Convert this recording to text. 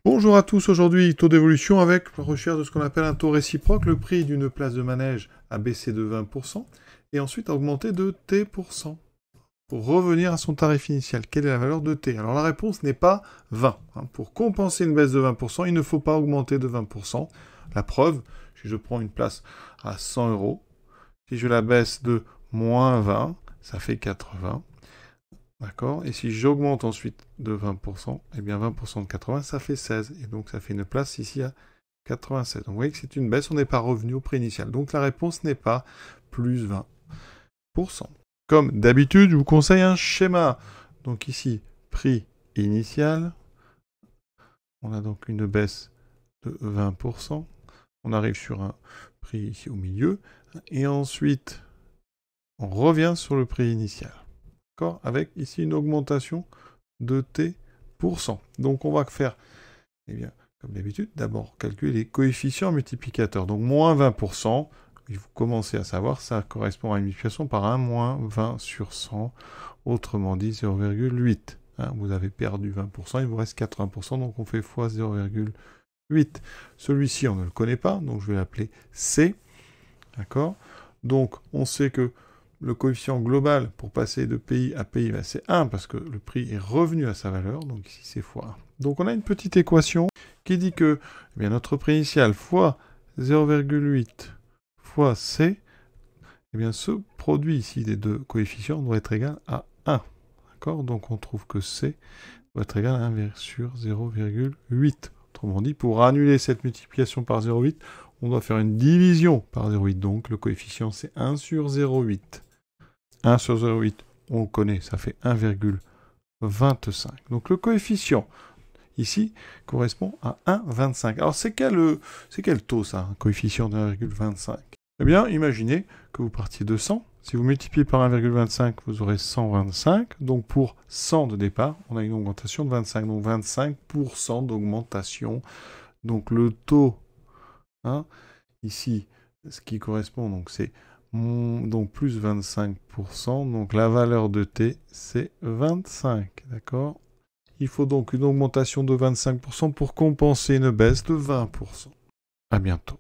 Bonjour à tous, aujourd'hui taux d'évolution avec la recherche de ce qu'on appelle un taux réciproque. Le prix d'une place de manège a baissé de 20% et ensuite a augmenté de T% pour revenir à son tarif initial. Quelle est la valeur de T? Alors la réponse n'est pas 20. Pour compenser une baisse de 20%, il ne faut pas augmenter de 20%. La preuve, si je prends une place à 100 euros, si je la baisse de moins 20, ça fait 80. D'accord? Et si j'augmente ensuite de 20%, eh bien 20% de 80, ça fait 16. Et donc ça fait une place ici à 87. Donc vous voyez que c'est une baisse, on n'est pas revenu au prix initial. Donc la réponse n'est pas plus 20%. Comme d'habitude, je vous conseille un schéma. Donc ici, prix initial. On a donc une baisse de 20%. On arrive sur un prix ici au milieu. Et ensuite, on revient sur le prix initial. Avec ici une augmentation de T%. Donc on va faire, eh bien, comme d'habitude, d'abord calculer les coefficients multiplicateurs. Donc moins 20%, vous commencez à savoir, ça correspond à une multiplication par 1 moins 20 sur 100, autrement dit 0,8. Vous avez perdu 20%, il vous reste 80%, donc on fait fois 0,8. Celui-ci, on ne le connaît pas, donc je vais l'appeler C. D'accord? Donc on sait que le coefficient global pour passer de pays à pays, c'est 1 parce que le prix est revenu à sa valeur, donc ici c'est fois 1. Donc on a une petite équation qui dit que eh bien, notre prix initial fois 0,8 fois C, eh bien, ce produit ici des deux coefficients doit être égal à 1. D'accord? Donc on trouve que C doit être égal à 1 sur 0,8. Autrement dit, pour annuler cette multiplication par 0,8, on doit faire une division par 0,8. Donc le coefficient c'est 1 sur 0,8. 1 sur 0,8, on le connaît, ça fait 1,25. Donc le coefficient, ici, correspond à 1,25. Alors c'est quel taux ça, un coefficient de 1,25? Eh bien, imaginez que vous partiez de 100. Si vous multipliez par 1,25, vous aurez 125. Donc pour 100 de départ, on a une augmentation de 25. Donc 25% d'augmentation. Donc le taux, ici, ce qui correspond, donc c'est donc plus 25%, donc la valeur de T, c'est 25, d'accord? Il faut donc une augmentation de 25% pour compenser une baisse de 20%. À bientôt.